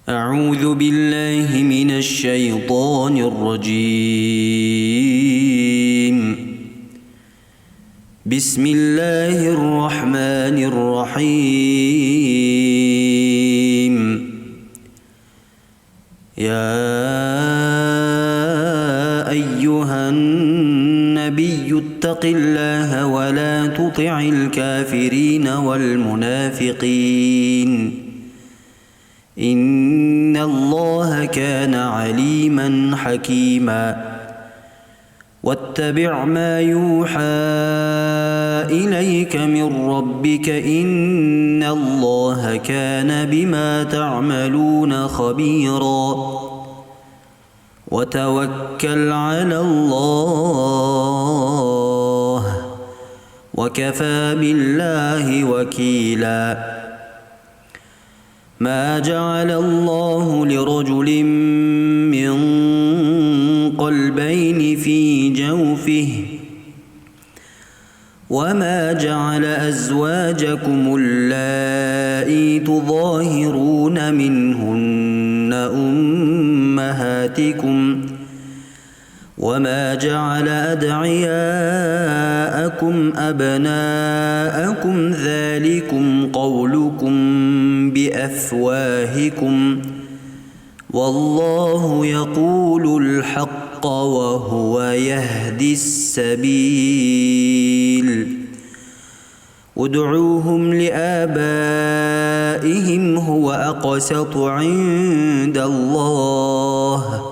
أعوذ بالله من الشيطان الرجيم. بسم الله الرحمن الرحيم. يا أيها النبي اتق الله ولا تطع الكافرين والمنافقين إن الله كان عليما حكيما. واتبع ما يوحى إليك من ربك إن الله كان بما تعملون خبيرا. وتوكل على الله وكفى بالله وكيلا. ما جعل الله لرجل من قلبين في جوفه وما جعل أزواجكم اللائي تظاهرون منهن أمهاتكم وما جعل أدعياءكم أبناءكم ذلكم قولكم بأفواهكم والله يقول الحق وهو يهدي السبيل. ادعوهم لآبائهم هو أقسط عند الله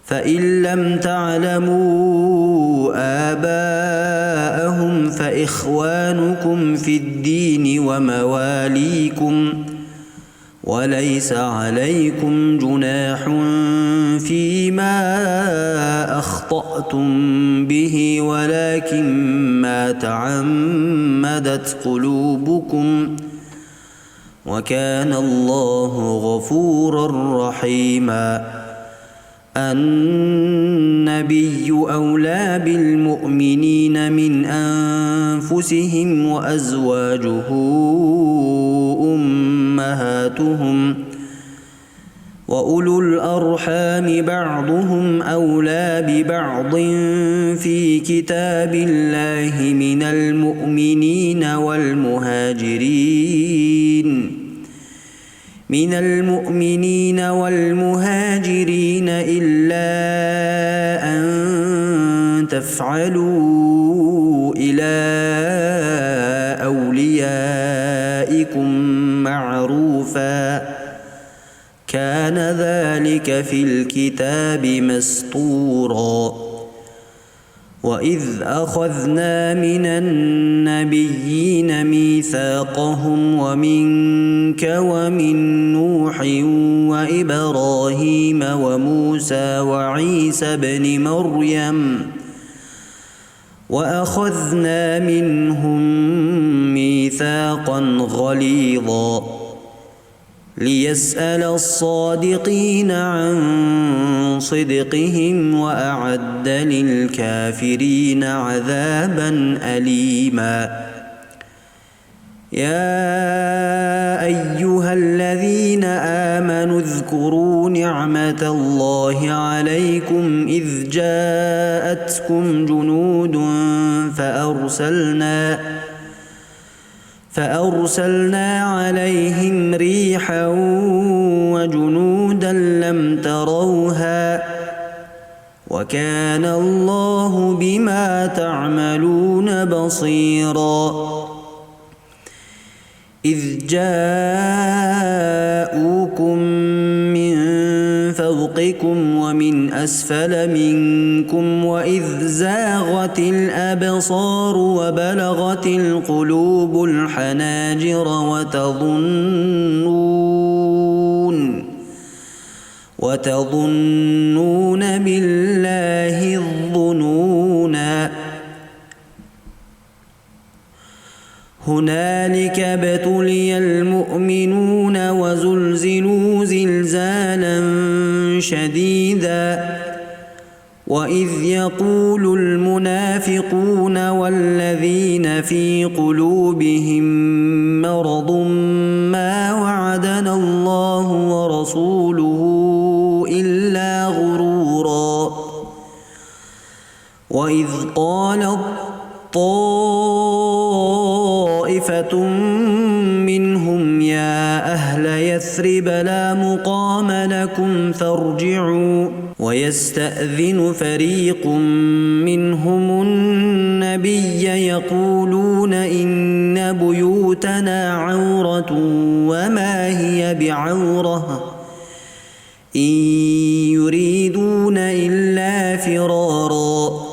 فإن لم تعلموا آباءهم فإخوانكم في الدين ومواليكم وليس عليكم جناح فيما أخطأتم به ولكن ما تعمدت قلوبكم وكان الله غفورا رحيما. النبي أولى بالمؤمنين من أنفسهم وأزواجه أمهاتهم وأولو الأرحام بعضهم أولى ببعض في كتاب الله من المؤمنين والمهاجرين إلا أن تفعلوا إلى أوليائكم معروفا كان ذلك في الكتاب مسطورا. وإذ أخذنا من النبيين ميثاقهم ومنك ومن نوح وإبراهيم وموسى وعيسى بن مريم وأخذنا منهم ميثاقا غليظا ليسأل الصادقين عن صدقهم وأعد للكافرين عذابا أليما. يا أيها الذين آمنوا اذكروا نعمة الله عليكم إذ جاءتكم جنود فأرسلنا عليهم ريحا وجنودا لم تروها وكان الله بما تعملون بصيرا. إذ جاءوكم من فوقكم ومن أسفل منكم وإذ زاغت الأبصار وبلغت القلوب الحناجر وتظنون بالله الظنونا. هنالك ابتلي المؤمنون وزلزلوا زلزالا شديدا. وإذ يقول المنافقون والذين في قلوبهم قلوبهم مرض ما وعدنا الله ورسوله إلا غرورا. وإذ قالت طائفة منهم يا أهل يثرب لا مقام لكم فارجعوا، ويستأذن فريق منهم النبي يقولون إن بيوتنا عورة وما هي بعورة إن يريدون إلا فرارا.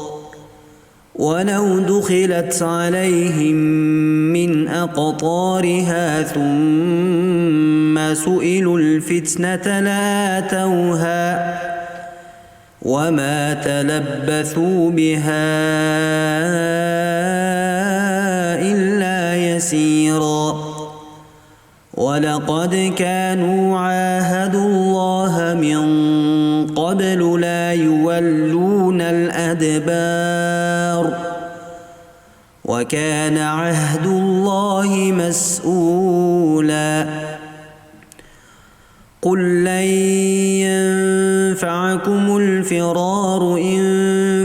ولو دخلت عليهم من أقطارها ثم سئلوا الفتنة لآتوها وما تلبثوا بها إلا يسيرا. ولقد كانوا عاهدوا الله من قبل لا يولون الأدبار وكان عهد الله مسؤولا. قل لن ينفعكم الفرار إن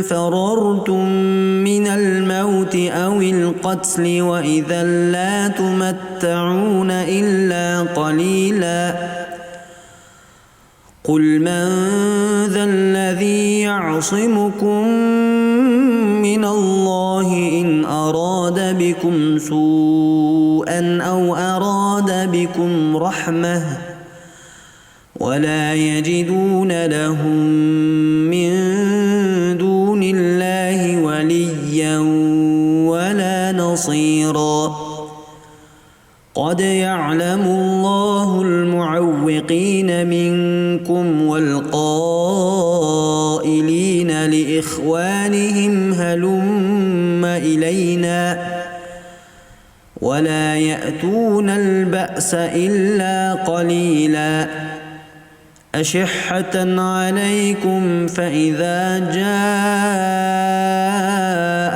فررتم من الموت أو القتل وإذا لا تمتعون إلا قليلا. قل من ذا الذي يعصمكم من الله إن أراد بكم سوءا أو أراد بكم رحمة ولا يجدون لهم من دون الله وليا ولا نصيرا. قد يعلم الله المعوقين منكم والقائلين لإخوانهم هلم إلينا ولا يأتون البأس إلا قليلا. أشحة عليكم فإذا جاء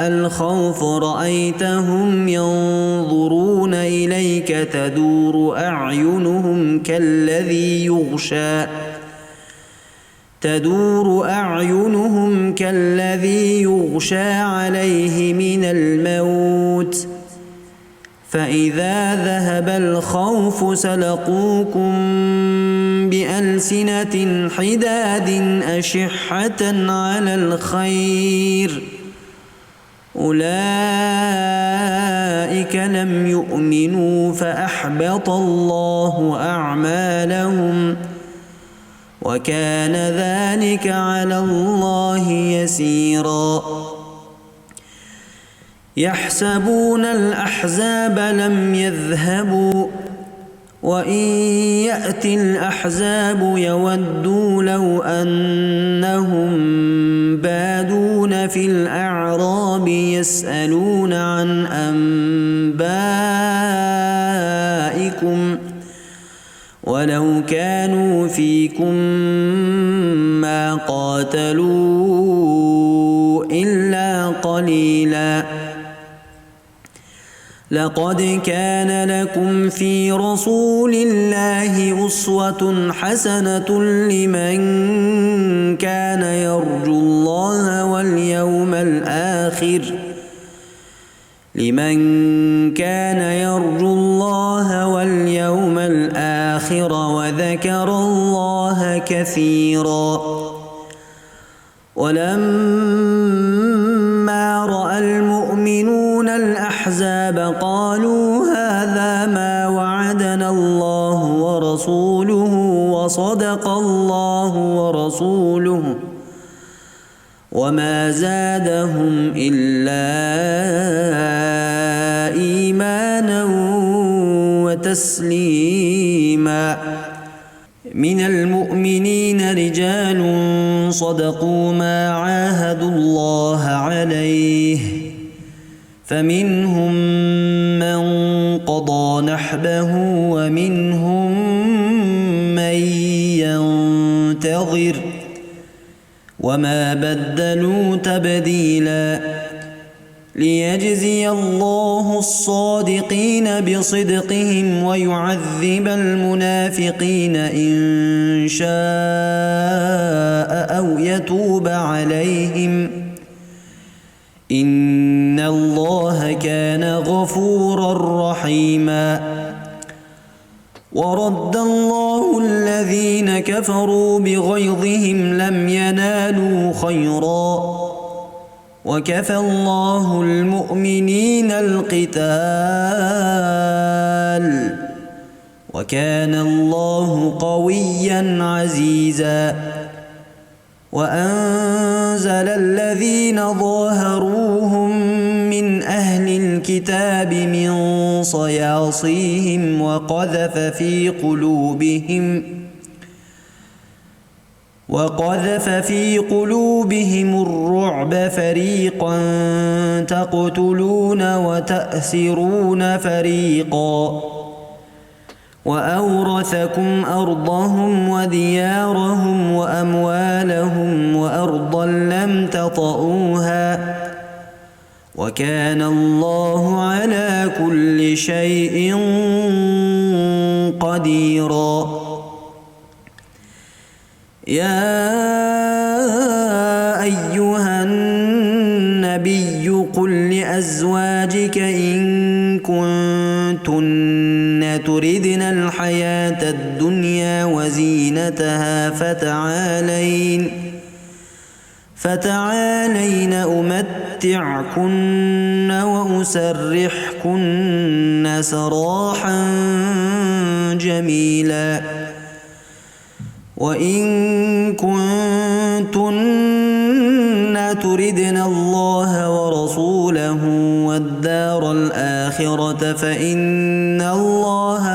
الخوف رأيتهم ينظرون إليك تدور أعينهم كالذي يغشى عليه من الموت فإذا ذهب الخوف سلقوكم بألسنة حداد أشحة على الخير أولئك لم يؤمنوا فأحبط الله أعمالهم وكان ذلك على الله يسيرا. يحسبون الأحزاب لم يذهبوا وإن يأتي الأحزاب يودوا لو أنهم بادون في الأعراب يسألون عن أنبائكم ولو كانوا فيكم ما قاتلوا إلا قليلا. لقد كان لكم في رسول الله أسوة حسنة لمن كان يرجو الله واليوم الآخر وذكر الله كثيرا. ولما رأى المؤمنون الأحزاب قالوا هذا ما وعدنا الله ورسوله وصدق الله ورسوله وما زادهم إلا إيمانا وتسليما. من المؤمنين رجال صدقوا ما عاهدوا الله عليه فمنهم من قضى نحبه ومنهم من ينتظر وما بدلوا تبديلا. ليجزي الله الصادقين بصدقهم ويعذب المنافقين إن شاء أو يتوب عليهم إن الله كان غفورا رحيما. ورد الله الذين كفروا بغيظهم لم ينالوا خيرا وكفى الله المؤمنين القتال وكان الله قويا عزيزا. وأنزل الذين ظاهروهم من أهل الكتاب من صياصيهم وقذف في قلوبهم الرعب فريقا تقتلون وتأسرون فريقا وأورثكم أرضهم وديارهم وأموالهم وأرضا لم تطئوها وكان الله على كل شيء قديرا. يا أيها النبي قل لأزواجك إن كنتن تردن الحياة الدنيا وزينتها فتعالين أمتعكن وأسرحكن سراحا جميلا. وإن كنتن تردن الله ورسوله والدار الآخرة فإن الله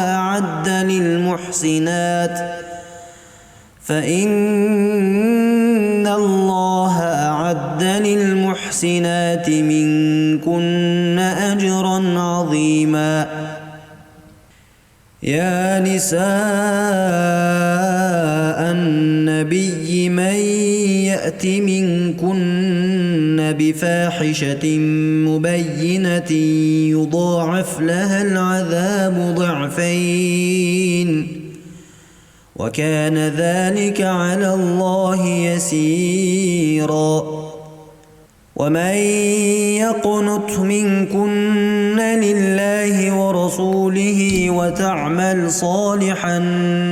أعد للمحسنات منكن أجرا عظيما. يا نساء النبي من يأت منكن بفاحشة مبينة يضاعف لها العذاب ضعفين وكان ذلك على الله يسيرا. ومن يقنت منكن لله ورسوله وتعمل صالحا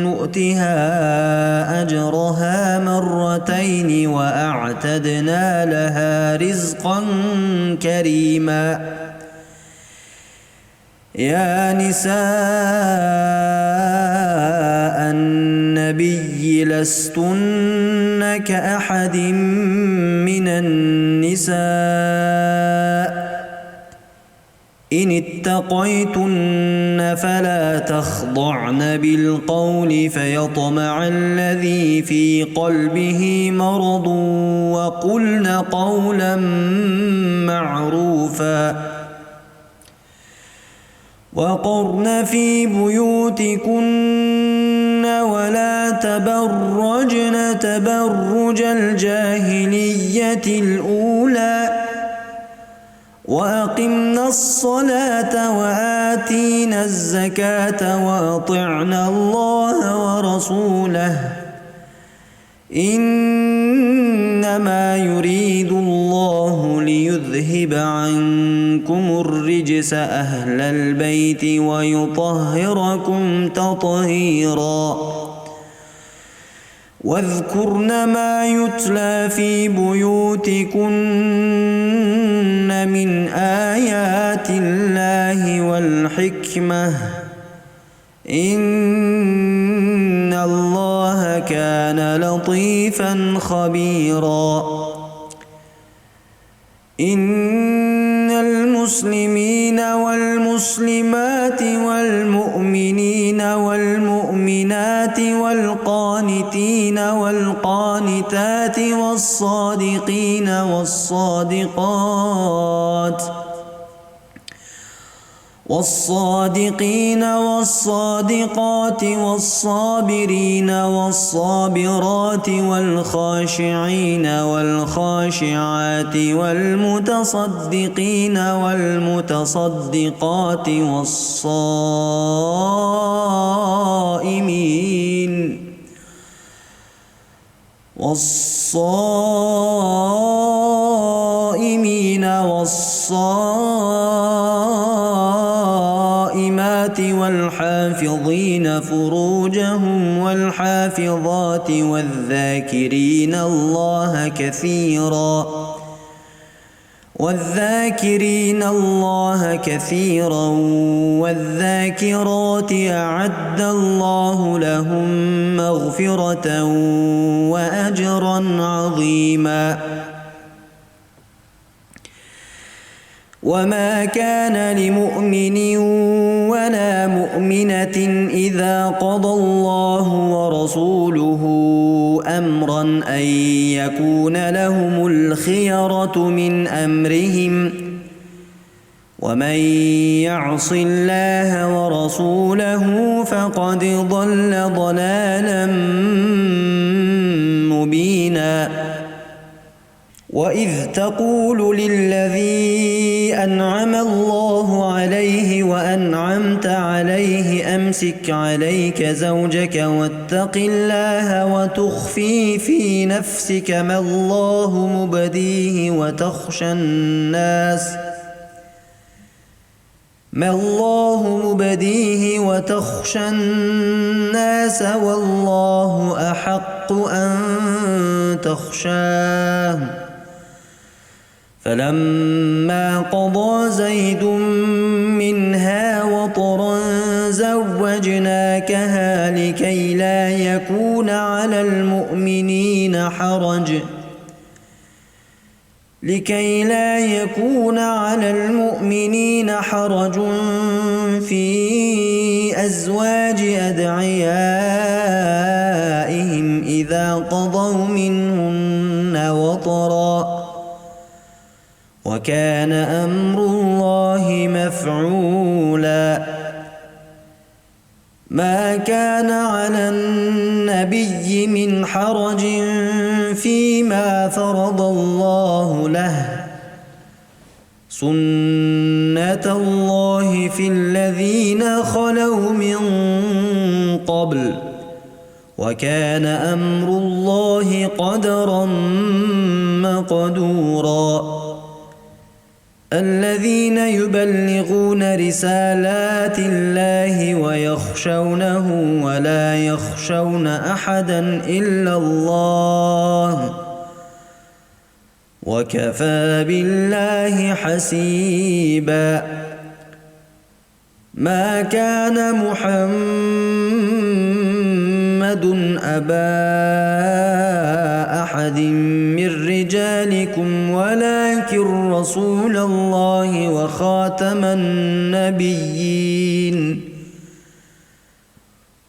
نؤتها أجرها مرتين وأعتدنا لها رزقا كريما. يا نساء النبي لستن كأحد من النساء إن اتقيتن فلا تخضعن بالقول فيطمع الذي في قلبه مرض وقلن قولا معروفا. وقرن في بيوتكن ولا تبرجن تبرج الجاهلية الأولى وأقمنا الصلاة وآتينا الزكاة وأطعنا الله ورسوله إنما يريد الله ليذهب عنكم الرجس أهل البيت ويطهركم تطهيرا. واذكرن ما يتلى في بيوتكن من آيات الله والحكمة إن الله كان لطيفا خبيرا. إن المسلمين والمسلمات والمؤمنين والمؤمنات والقانتين والقانتات والصادقين والصادقات والصادقين والصادقات والصابرين والصابرات والخاشعين والخاشعات والمتصدقين والمتصدقات والصائمين والصائمات والحافظين فروجهم والحافظات والذاكرين الله كثيرا والذاكرات أعد الله لهم مغفرة وأجرا عظيما. وما كان لمؤمن ولا مؤمنة إذا قضى الله ورسوله أمرا أن يكون لهم الخيرة من أمرهم ومن يعص الله ورسوله فقد ضل ضلالا مبينا. وإذ تقول للذي أنعم الله عليه وأنعمت عليه أمسك عليك زوجك واتق الله وتخفي في نفسك ما الله مبديه وتخشى الناس والله أحق أن تخشاه. فلما قضى زيد منها وطرا زوجناكها لكي لا يكون على المؤمنين حرج في أزواج أدعيائهم إذا قضوا منهن وطرا وكان أمر الله مفعولا. ما كان على النبي من حرج فيما فرض الله له سنة الله في الذين خلوا من قبل وكان أمر الله قدرا مقدورا. الذين يبلغون رسالات الله ويخشونه ولا يخشون أحدا إلا الله وكفى بالله حسيبا. ما كان محمد أبا أحد من رجالكم ولكن رسول الله وخاتم النبيين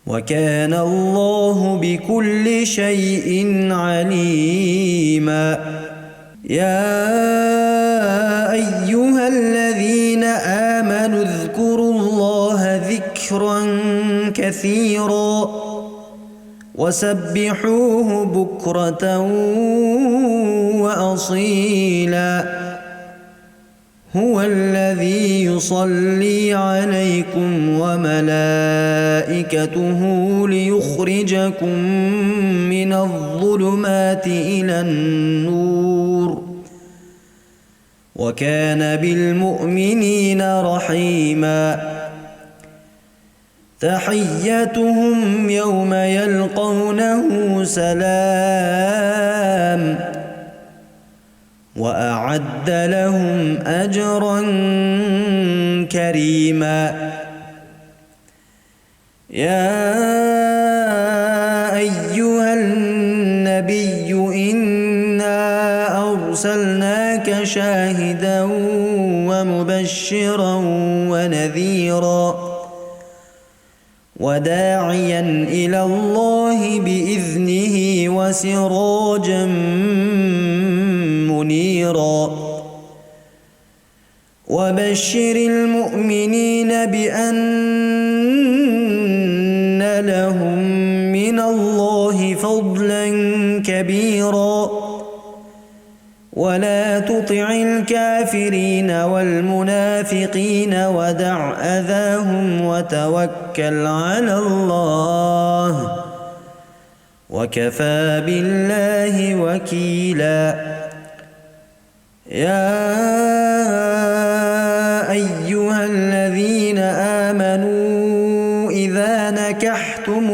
وكان الله بكل شيء عليما. يا أيها الذين آمنوا اذكروا الله ذكرا كثيرا وسبحوه بكرة وأصيلا. هو الذي يصلي عليكم وملائكته ليخرجكم من الظلمات إلى النور وكان بالمؤمنين رحيما. تحيتهم يوم يلقونه سلام وأعد لهم أجرا كريما. يا أيها النبي إنا أرسلناك شاهدا ومبشرا ونذيرا وداعيا إلى الله بإذنه وسراجا منيرا. وبشر المؤمنين بأن لهم من الله فضلا كبيرا ولا تطع الكافرين والمنافقين ودع أذاهم وتوكل على الله وكفى بالله وكيلا يا أيها الذين آمنوا إذا نكحتم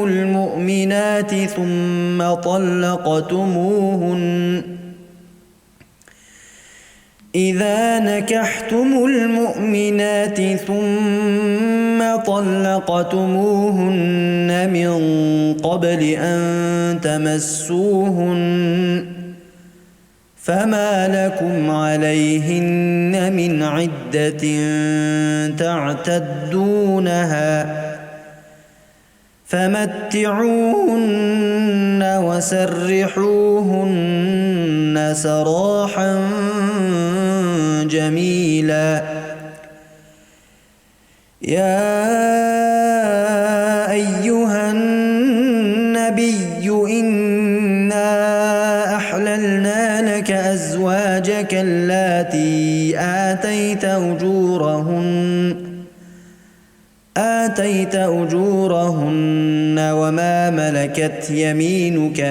المؤمنات ثم طلقتموهن من قبل أن تمسوهن فما لكم عليهن من عدة تعتدونها فمتعوهن وسرحوهن سراحا جميلا يا أيها النبي إنا أحللنا لك أزواجك اللاتي آتيت أجورهن وما ملكت يمينك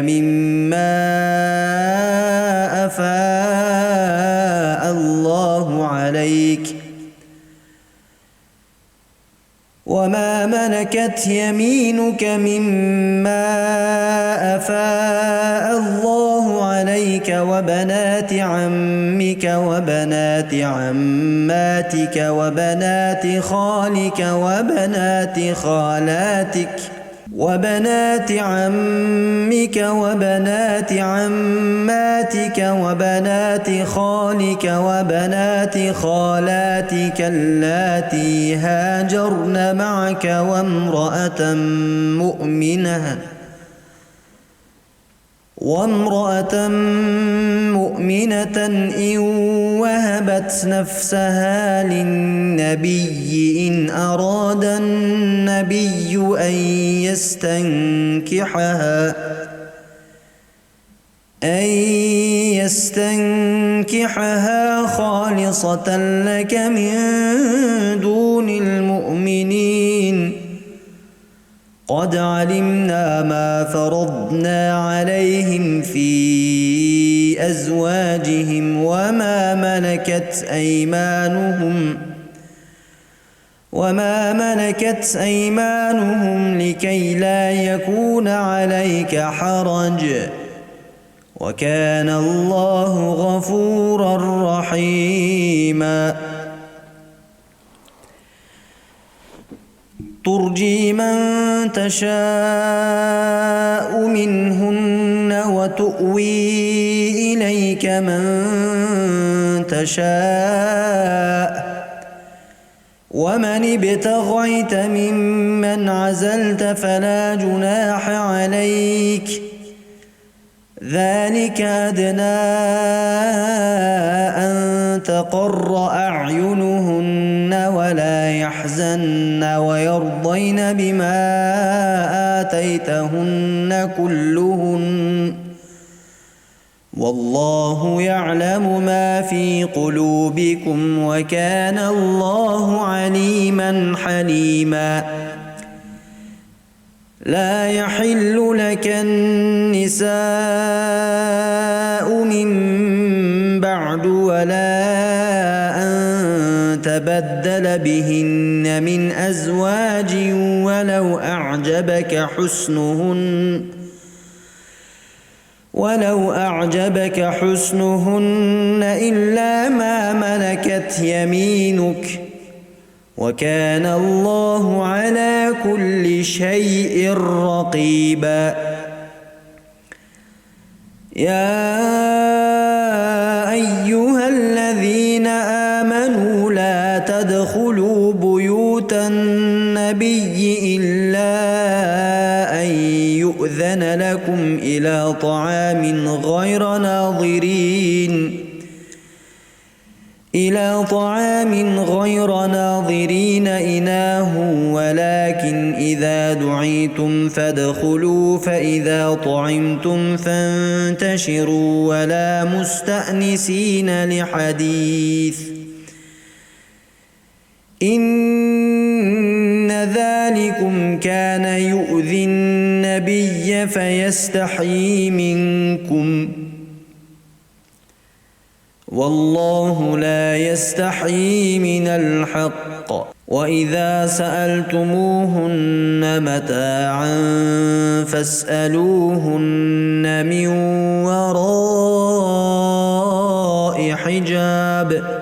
مما أفاء الله عليك وبنات عمك وبنات عماتك وبنات خالك وبنات خالاتك وبنات عمك وبنات عماتك وبنات خالك وبنات خالاتك اللاتي هاجرن معك وامرأة مؤمنة إن وهبت نفسها للنبي إن أراد النبي أن يستنكحها خالصة لك من دون المؤمنين قد علمنا ما فرضنا عليهم في أزواجهم وما ملكت أيمانهم لكي لا يكون عليك حرج وكان الله غفورا رحيما ترجي من تشاء منهن وتؤوي إليك من تشاء ومن ابتغيت ممن عزلت فلا جناح عليك ذلك أدنى أن تقر أعينهن ولا يحزن ويرضين بما آتيتهن كلهن والله يعلم ما في قلوبكم وكان الله عليما حليما لا يحل لك النساء من بعد ولا أن تبدل بهن من أزواج ولو أعجبك حسنهن إلا ما ملكت يمينك وكان الله على كل شيء رقيبا يا أيها الذين آمنوا لا تدخلوا بيوت النبي إلا أن يؤذن لكم إلى طعام غير إلى طعام غير ناظرين إناه ولكن إذا دعيتم فادخلوا فإذا طعمتم فانتشروا ولا مستأنسين لحديث إن ذلكم كان يؤذي النبي فيستحيي منكم والله لا يستحيي من الحق وإذا سألتموهن متاعا فاسألوهن من وراء حجاب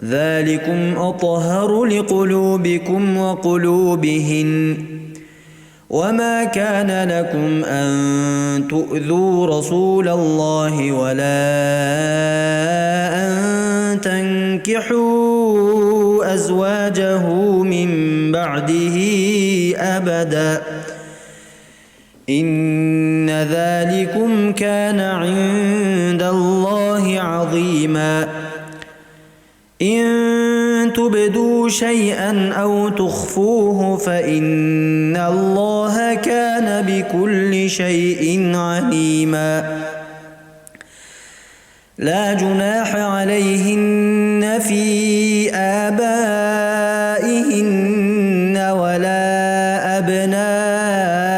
ذلكم أطهر لقلوبكم وقلوبهن وما كان لكم أن تؤذوا رسول الله ولا أن تنكحوا أزواجه من بعده أبدا إن ذلكم كان عند الله عظيما إن تبدوا شيئا أو تخفوه فإن الله كان بكل شيء عليما لا جناح عليهن في آبائهن ولا أبنائهن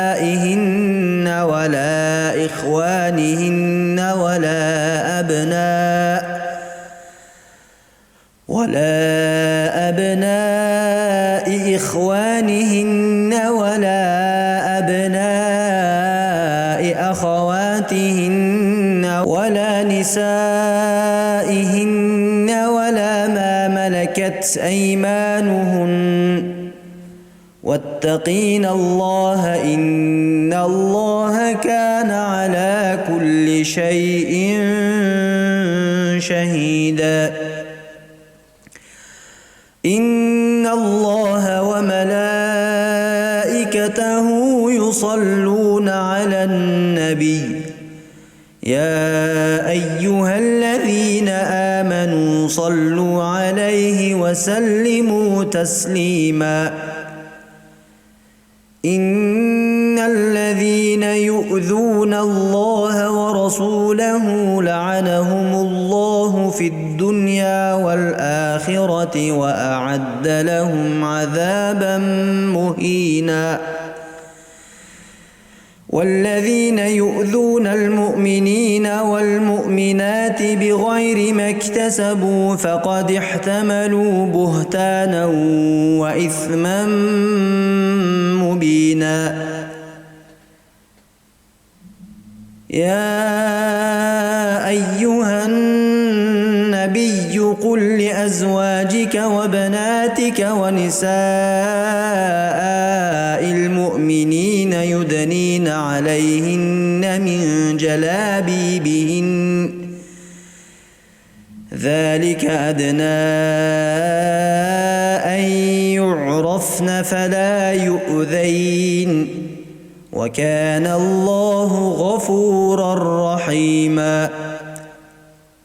ولا إخوانهن ولا أبناء إخوانهن ولا أبناء أخواتهن ولا نسائهن ولا ما ملكت أيمانهن واتقين الله إن الله كان على كل شيء شهيدا إن الله وملائكته يصلون على النبي يا أيها الذين آمنوا صلوا عليه وسلموا تسليما إن الذين يؤذون الله ورسوله لعنهم الله في الدنيا والآخرة وأعد لهم عذابا مهينا والذين يؤذون المؤمنين والمؤمنات بغير ما اكتسبوا فقد احتملوا بهتانا وإثما مبينا يا أيها النبي قل لأزواجك وبناتك ونساء المؤمنين يدنين عليهن من جلابيبهن ذلك أدنى أن يعرفن فلا يؤذين وكان الله غفورا رحيما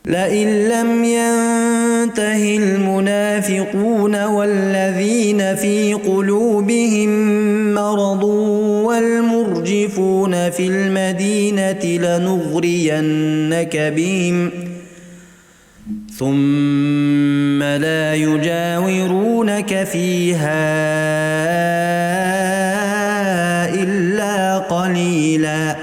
لئن لم ينته المنافقون والذين في قلوبهم مرض والمرجفون في المدينة لنغرينك بهم ثم لا يجاورونك فيها إلا قليلا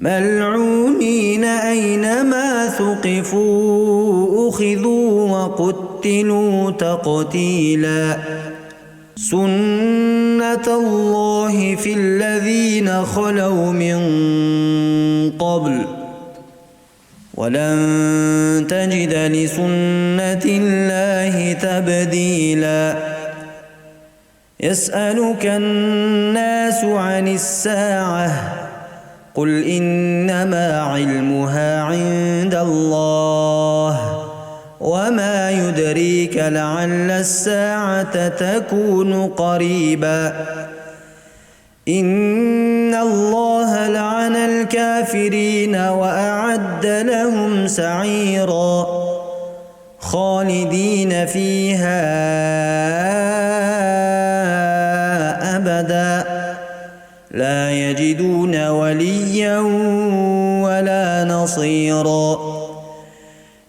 ملعونين أينما ثقفوا أخذوا وقتلوا تقتيلا سنة الله في الذين خلوا من قبل ولن تجد لسنة الله تبديلا يسألك الناس عن الساعة قل إنما علمها عند الله وما يدريك لعل الساعة تكون قريبا إن الله ولعن الكافرين وأعد لهم سعيرا خالدين فيها أبدا لا يجدون وليا ولا نصيرا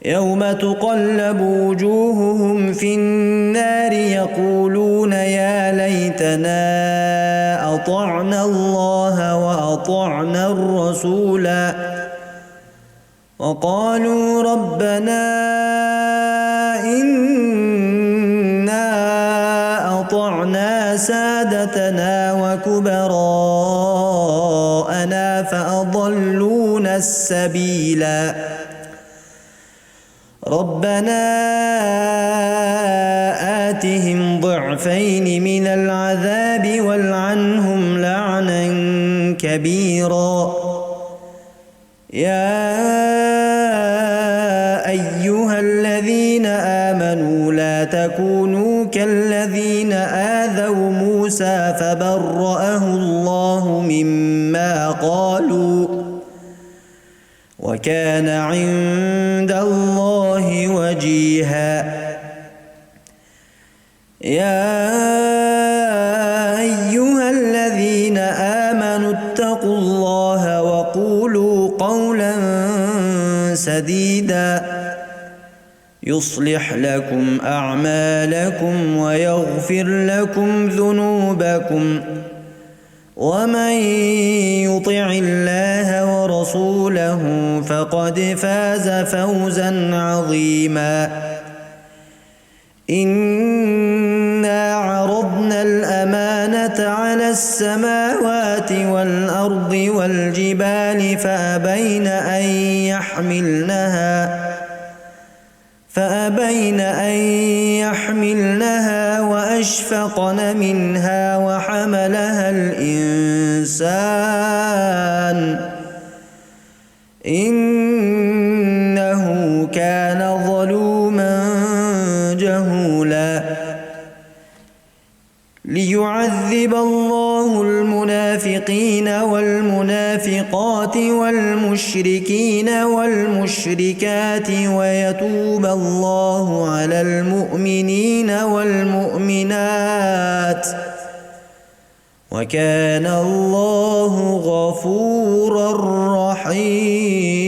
يوم تقلب وجوههم في النار يقولون يا ليتنا أطعنا الله وأطعنا الرسولا وقالوا ربنا إنا أطعنا سادتنا وكبراءنا فأضلونا السبيلا ربنا آتهم ضعفين من العذاب والعنهم لعنا كبيرا يا أيها الذين آمنوا لا تكونوا كالذين آذوا موسى فبرأه الله مما قالوا وكان عند الله وجيها يا أيها الذين آمنوا اتقوا الله وقولوا قولا سديدا يصلح لكم أعمالكم ويغفر لكم ذنوبكم ومن يطع الله ورسوله فقد فاز فوزا عظيما إنا عرضنا الأمانة على السماوات والأرض والجبال فأبين أن يحملنها وأشفقن منها وحملها الإنسان إنه كان ظلوما جهولا ليعذب الله المنافقين والمنافقات والمشركين والمشركات ويتوب الله على المؤمنين والمؤمنات وكان الله غفورا رحيما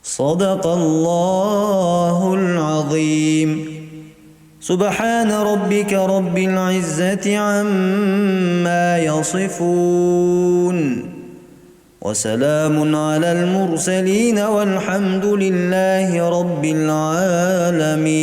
صدق الله العظيم سبحان ربك رب العزة عما يصفون وسلام على المرسلين والحمد لله رب العالمين